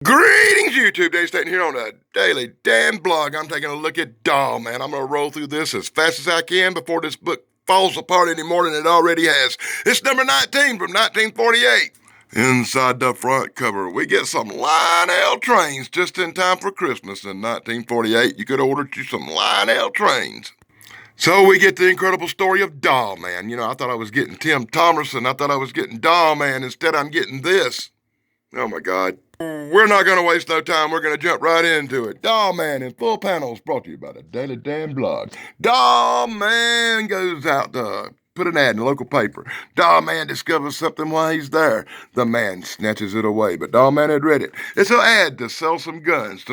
Greetings, YouTube. Dave Staten here on a daily damn blog. I'm taking a look at Dollman. I'm going to roll through this as fast as I can before this book falls apart any more than it already has. It's number 19 from 1948. Inside the front cover, we get some Lionel trains just in time for Christmas in 1948. You could order you some Lionel trains. So we get the incredible story of Dollman. I thought I was getting Tim Thomerson. I thought I was getting Dollman. Instead, I'm getting this. Oh, my God. We're not going to waste no time. We're going to jump right into it. Dollman in full panels brought to you by the Daily Damn Blog. Dollman goes out to put an ad in the local paper. Dollman discovers something while he's there. The man snatches it away, but Dollman had read it. It's an ad to sell some guns,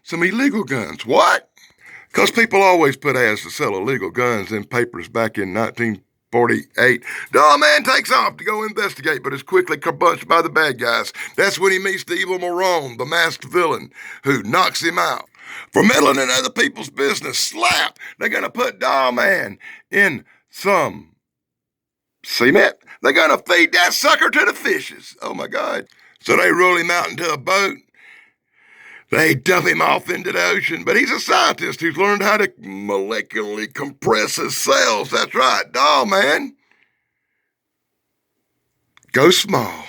some illegal guns. What? Because people always put ads to sell illegal guns in papers back in 1948. Dollman takes off to go investigate, but is quickly carbunched by the bad guys. That's when he meets the evil Marone, the masked villain, who knocks him out. For meddling in other people's business, slap! They're gonna put Dollman in some cement. They're gonna feed that sucker to the fishes. Oh my God. So they roll him out into a boat. They dump him off into the ocean, but he's a scientist who's learned how to molecularly compress his cells. That's right, Dollman. Go small.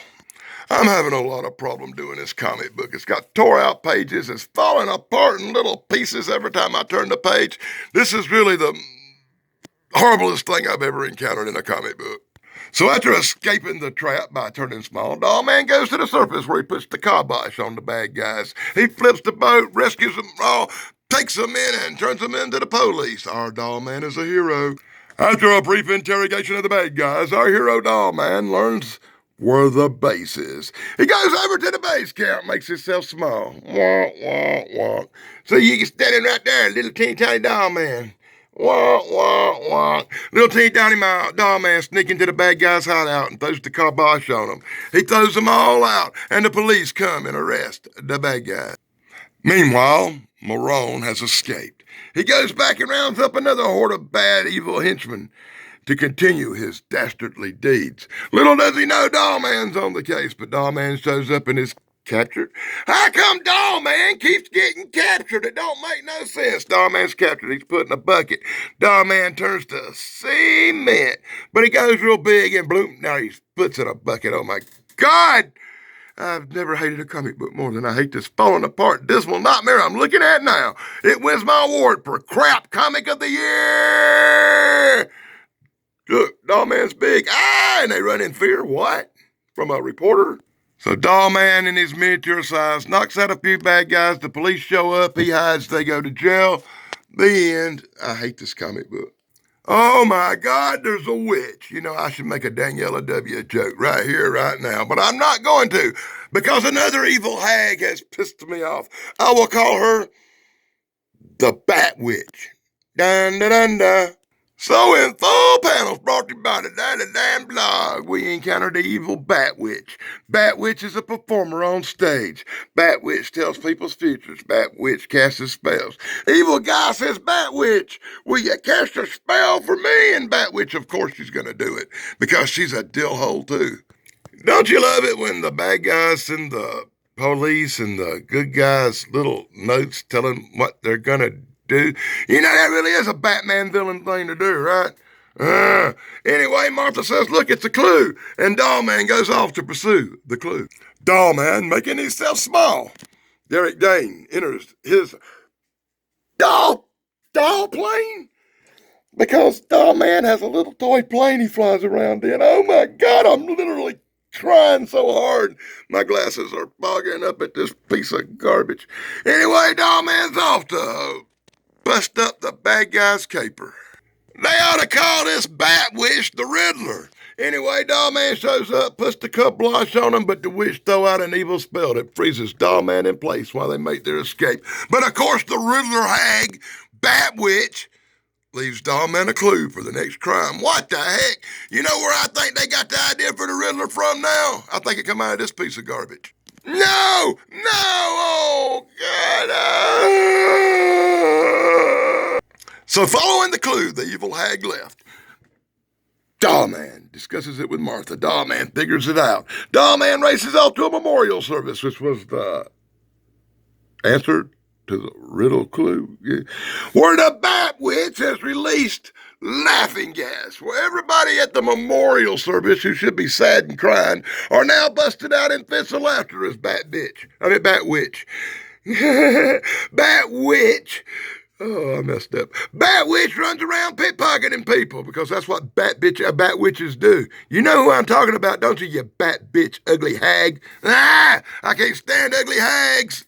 I'm having a lot of problem doing this comic book. It's got tore out pages. It's falling apart in little pieces every time I turn the page. This is really the horriblest thing I've ever encountered in a comic book. So after escaping the trap by turning small, Dollman goes to the surface where he puts the kibosh on the bad guys. He flips the boat, rescues them all, takes them in, and turns them into the police. Our Dollman is a hero. After a brief interrogation of the bad guys, our hero Dollman learns where the base is. He goes over to the base camp, makes himself small. Wah, wah, wah. So you can standing right there, little teeny tiny Dollman. Wah, wah, wah. Little teeny tiny Dollman sneaks into the bad guy's hideout and throws the kibosh on them. He throws them all out, and the police come and arrest the bad guy. Meanwhile, Marone has escaped. He goes back and rounds up another horde of bad, evil henchmen to continue his dastardly deeds. Little does he know Dollman's on the case, but Dollman shows up and is captured. How come Dollman keeps getting captured? It don't make no sense. Dollman's captured. He's put in a bucket. Dollman turns to cement, but he goes real big and bloom. Now he puts in a bucket. Oh my God! I've never hated a comic book more than I hate this falling apart dismal nightmare I'm looking at now. It wins my award for Crap Comic of the Year. Look, Dollman's big. And they run in fear. What? From a reporter? So Dollman in his miniature size knocks out a few bad guys. The police show up. He hides. They go to jail. The end. I hate this comic book. Oh my God, there's a witch. I should make a Daniela W. joke right here, right now, but I'm not going to because another evil hag has pissed me off. I will call her the Bat Witch. Dun dun dun dun. So in full panels brought to you by the Daily Damn Blog, we encountered the evil Bat Witch. Bat Witch is a performer on stage. Bat Witch tells people's futures. Bat Witch casts spells. Evil guy says, Bat Witch, will you cast a spell for me? And Bat Witch, of course, she's going to do it because she's a dill hole too. Don't you love it when the bad guys send the police and the good guys little notes telling what they're going to do? That really is a Batman villain thing to do, right? Anyway, Martha says, look, it's a clue. And Dollman goes off to pursue the clue. Dollman making himself small. Derek Dane enters his doll plane. Because Dollman has a little toy plane he flies around in. Oh my God, I'm literally trying so hard. My glasses are bogging up at this piece of garbage. Anyway, Dollman's off to bust up the bad guy's caper. They ought to call this Bat Witch the Riddler. Anyway, Dollman shows up, puts the kibosh on him, but the witch throw out an evil spell that freezes Dollman in place while they make their escape. But of course, the Riddler hag, Bat Witch, leaves Dollman a clue for the next crime. What the heck? You know where I think they got the idea for the Riddler from now? I think it come out of this piece of garbage. No! Oh, God! So following the clue the evil hag left, Dollman discusses it with Martha. Dollman figures it out. Dollman races off to a memorial service, which was the answer to the riddle clue, where the Bat Witch has released laughing gas, where everybody at the memorial service who should be sad and crying are now busted out in fits of laughter as Bat Witch. Bat Witch. Oh, I messed up. Bat Witch runs around pickpocketing people because that's what Bat Witches do. You know who I'm talking about, don't you Bat Bitch, ugly hag? I can't stand ugly hags.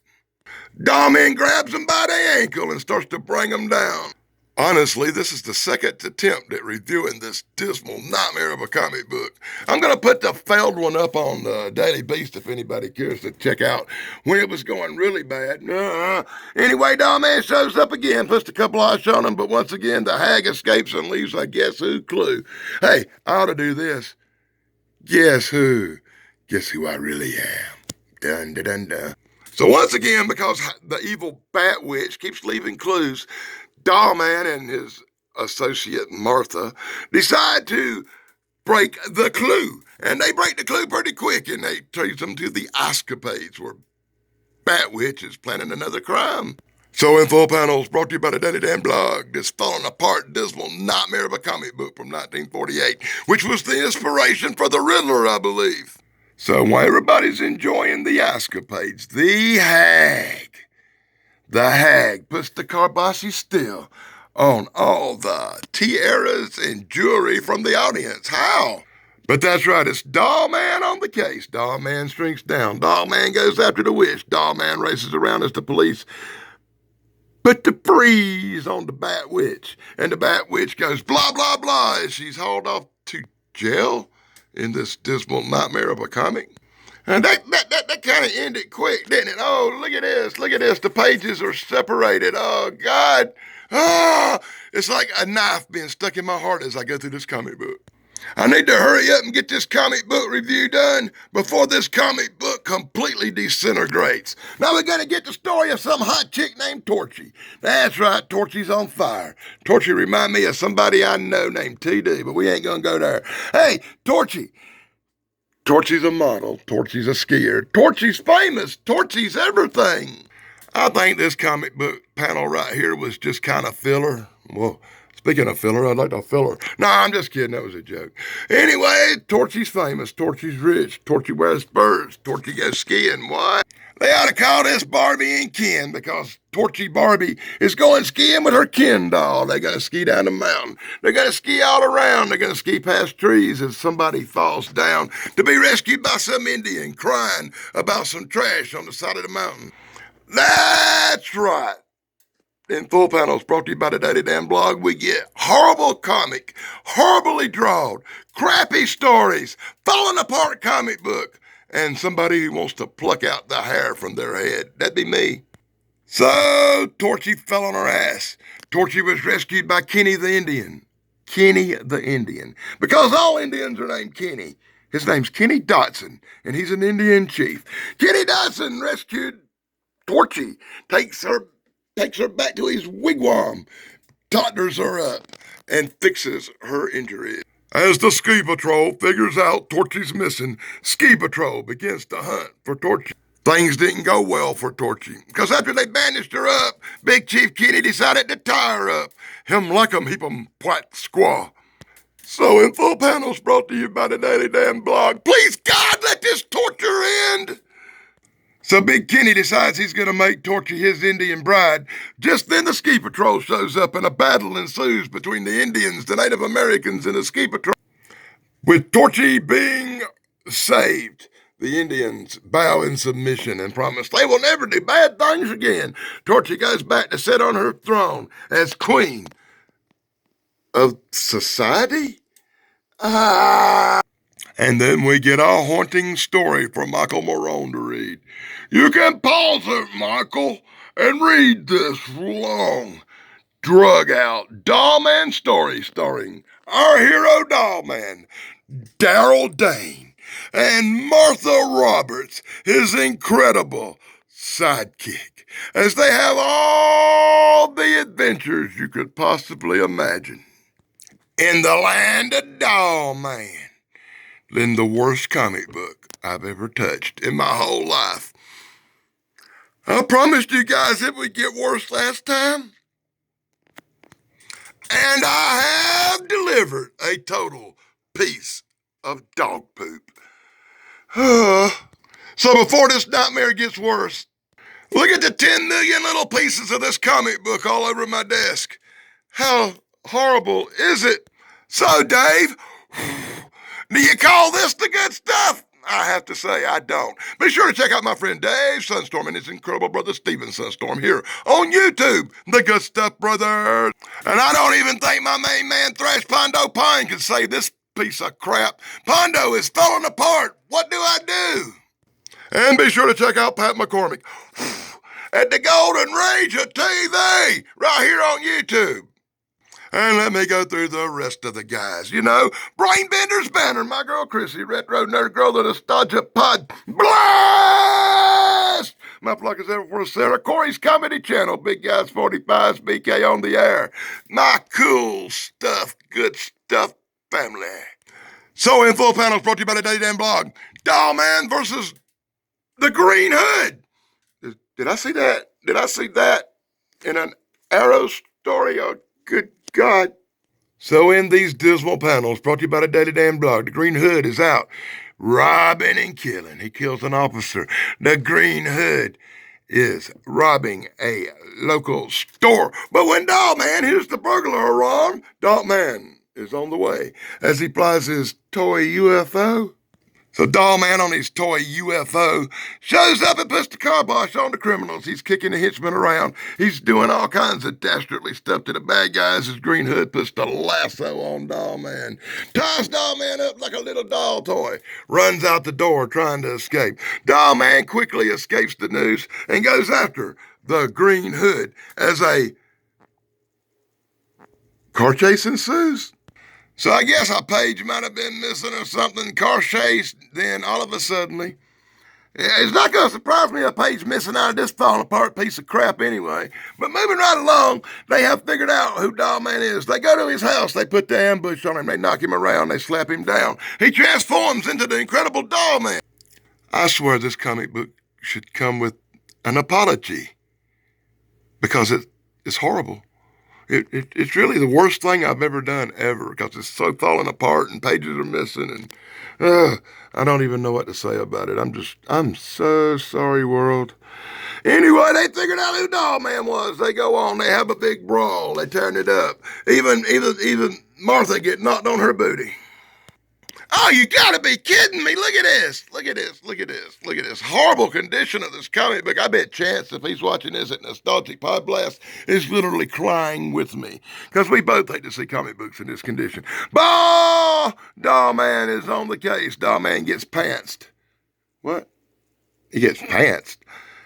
Dollman grabs him by the ankle and starts to bring him down. Honestly, this is the second attempt at reviewing this dismal nightmare of a comic book. I'm going to put the failed one up on the Daily Beast if anybody cares to check out when it was going really bad. Anyway, Dollman shows up again, puts a couple eyes on him, but once again, the hag escapes and leaves a guess who clue. Hey, I ought to do this. Guess who? Guess who I really am. Dun, dun, dun, dun. So once again, because the evil Bat Witch keeps leaving clues, Dollman and his associate Martha decide to break the clue. And they break the clue pretty quick, and they trace them to the escapades where Bat Witch is planning another crime. So in full panels, brought to you by the Daily Dan blog, this falling apart, dismal nightmare of a comic book from 1948, which was the inspiration for the Riddler, I believe. So while everybody's enjoying the escapades, the hag puts the kibosh still on all the tiaras and jewelry from the audience. How? But that's right, it's Dollman on the case. Dollman shrinks down. Dollman goes after the witch. Dollman races around as the police put the freeze on the Bat Witch. And the Bat Witch goes blah, blah, blah as she's hauled off to jail in this dismal nightmare of a comic. And that kind of ended quick, didn't it? Oh, look at this. The pages are separated. Oh, God. It's like a knife being stuck in my heart as I go through this comic book. I need to hurry up and get this comic book review done before this comic book completely disintegrates. Now we're going to get the story of some hot chick named Torchy. That's right, Torchy's on fire. Torchy remind me of somebody I know named TD, but we ain't going to go there. Hey, Torchy. Torchy's a model. Torchy's a skier. Torchy's famous. Torchy's everything. I think this comic book panel right here was just kind of filler. Well, speaking of filler, I'd like to fill her. No, I'm just kidding. That was a joke. Anyway, Torchy's famous. Torchy's rich. Torchy wears spurs. Torchy goes skiing. Why? They ought to call this Barbie and Ken because Torchy Barbie is going skiing with her Ken doll. They're going to ski down the mountain. They're going to ski all around. They're going to ski past trees as somebody falls down to be rescued by some Indian crying about some trash on the side of the mountain. That's right. In full panels brought to you by the Daily Dan blog, we get horrible comic, horribly drawn, crappy stories, falling apart comic book, and somebody who wants to pluck out the hair from their head. That'd be me. So, Torchy fell on her ass. Torchy was rescued by Kenny the Indian. Kenny the Indian. Because all Indians are named Kenny. His name's Kenny Dotson, and he's an Indian chief. Kenny Dotson rescued Torchy, takes her back to his wigwam, totters her up, and fixes her injuries. As the ski patrol figures out Torchy's missing, ski patrol begins to hunt for Torchy. Things didn't go well for Torchy, because after they bandaged her up, Big Chief Kenny decided to tie her up. Him like 'em, heap 'em, white squaw. So in full panels brought to you by the Daily Dan blog, please God, let this torture end! So Big Kenny decides he's going to make Torchy his Indian bride. Just then the ski patrol shows up and a battle ensues between the Indians, the Native Americans, and the ski patrol. With Torchy being saved, the Indians bow in submission and promise they will never do bad things again. Torchy goes back to sit on her throne as queen of society. And then we get a haunting story for Michael Morone to read. You can pause it, Michael, and read this long, drug-out Dollman story starring our hero Dollman, Daryl Dane, and Martha Roberts, his incredible sidekick, as they have all the adventures you could possibly imagine. in the land of Dollman, in the worst comic book I've ever touched in my whole life. I promised you guys it would get worse last time, and I have delivered a total piece of dog poop. So before this nightmare gets worse, look at the 10 million little pieces of this comic book all over my desk. How horrible is it? So, Dave, do you call this the good stuff? I have to say I don't. Be sure to check out my friend Dave Sunstorm and his incredible brother Steven Sunstorm here on YouTube, The Good Stuff Brothers. And I don't even think my main man Thrash Pondo Pine can save this piece of crap. Pondo is falling apart. What do I do? And be sure to check out Pat McCormick at the Golden Rage of TV right here on YouTube. And let me go through the rest of the guys. You know, Brainbender's Banner, my girl Chrissy, Retro Nerd Girl, the Nostalgia Pod Blast! My plug is ever for Sarah, Corey's Comedy Channel, Big Guys 45's BK on the Air. My cool stuff, good stuff family. So in full panels brought to you by the Daily Damn Blog, Dollman versus the Green Hood. Did I see that? Did I see that in an Arrow story? Oh, good God. So in these dismal panels brought to you by the Daily Damn Blog, the Green Hood is out robbing and killing. He kills an officer. The Green Hood is robbing a local store. But when Dollman hits the burglar alarm, Dollman is on the way as he flies his toy UFO. So Dollman on his toy UFO shows up and puts the kibosh on the criminals. He's kicking the henchmen around. He's doing all kinds of dastardly stuff to the bad guys. His Green Hood puts the lasso on Dollman, ties Dollman up like a little doll toy, runs out the door trying to escape. Dollman quickly escapes the noose and goes after the Green Hood as a car chase ensues. So I guess a page might have been missing or something. Car chase, then all of a sudden, it's not going to surprise me a page missing out of this falling apart piece of crap anyway. But moving right along, they have figured out who Dollman is. They go to his house, they put the ambush on him, they knock him around, they slap him down. He transforms into the incredible Dollman. I swear this comic book should come with an apology because it's horrible. It's really the worst thing I've ever done, ever, because it's so falling apart and pages are missing, and I don't even know what to say about it. I'm so sorry, world. Anyway, they figured out who Dollman was. They go on, they have a big brawl, they turn it up. Even Martha get knocked on her booty. Oh, you gotta be kidding me. Look at this. Look at this. Look at this. Look at this horrible condition of this comic book. I bet Chance, if he's watching this at Nostalgic Pod Blast, is literally crying with me. Because we both hate to see comic books in this condition. Bah! Dollman is on the case. Dollman gets pantsed. What? He gets pantsed.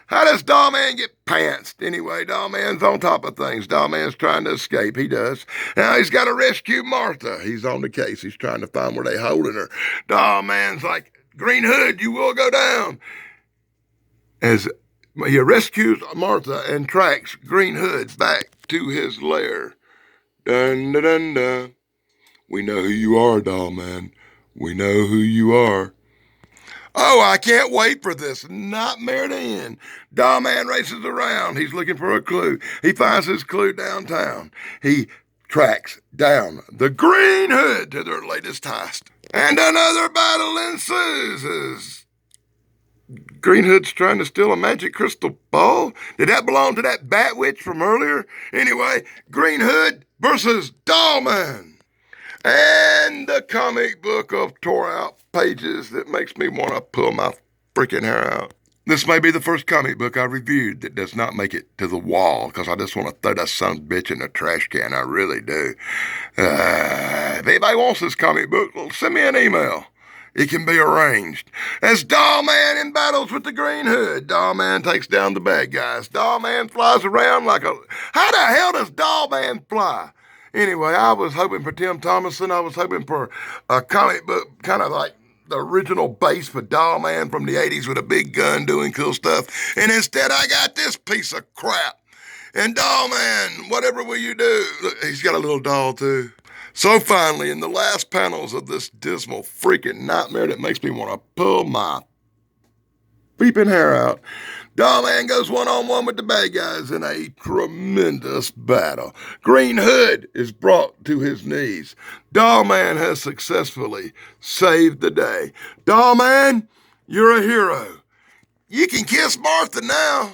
How does Dollman get pantsed? Anyway, Dollman's on top of things. Dollman's trying to escape. He does. Now he's got to rescue Martha. He's on the case. He's trying to find where they're holding her. Dollman's like, Green Hood, you will go down. As he rescues Martha and tracks Green Hood back to his lair. Dun, dun, dun, dun. We know who you are, Dollman. We know who you are. Oh, I can't wait for this nightmare to end. Dollman races around. He's looking for a clue. He finds his clue downtown. He tracks down the Green Hood to their latest heist. And another battle ensues as Green Hood's trying to steal a magic crystal ball. Did that belong to that bat witch from earlier? Anyway, Green Hood versus Dollman. And the comic book of tore out pages that makes me want to pull my freaking hair out. This may be the first comic book I reviewed that does not make it to the wall because I just want to throw that son of a bitch in the trash can. I really do. If anybody wants this comic book, well, send me an email. It can be arranged. As Dollman in battles with the Green Hood, Dollman takes down the bad guys. Dollman flies around like a... How the hell does Dollman fly? Anyway, I was hoping for Tim Thomason. I was hoping for a comic book kind of like the original base for Dollman from the 80s with a big gun doing cool stuff. And instead, I got this piece of crap. And Dollman, whatever will you do? Look, he's got a little doll, too. So finally, in the last panels of this dismal freaking nightmare that makes me want to pull my peeping hair out, Dollman goes one-on-one with the bad guys in a tremendous battle. Green Hood is brought to his knees. Dollman has successfully saved the day. Dollman, you're a hero. You can kiss Martha now.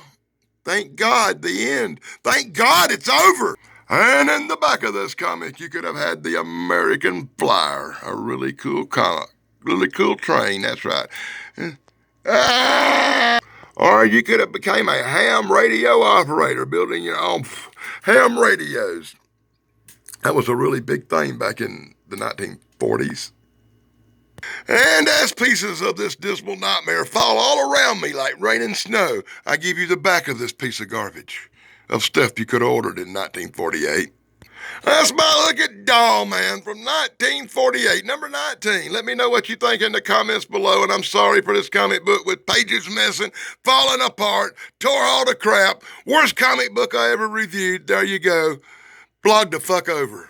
Thank God, the end. Thank God it's over. And in the back of this comic, you could have had the American Flyer, a really cool comic, really cool train. That's right. Or you could have become a ham radio operator, building your own ham radios. That was a really big thing back in the 1940s. And as pieces of this dismal nightmare fall all around me like rain and snow, I give you the back of this piece of garbage of stuff you could have ordered in 1948. That's my look at Dollman from 1948, number 19. Let me know what you think in the comments below, and I'm sorry for this comic book with pages missing, falling apart, tore all to crap. Worst comic book I ever reviewed. There you go. Blog the fuck over.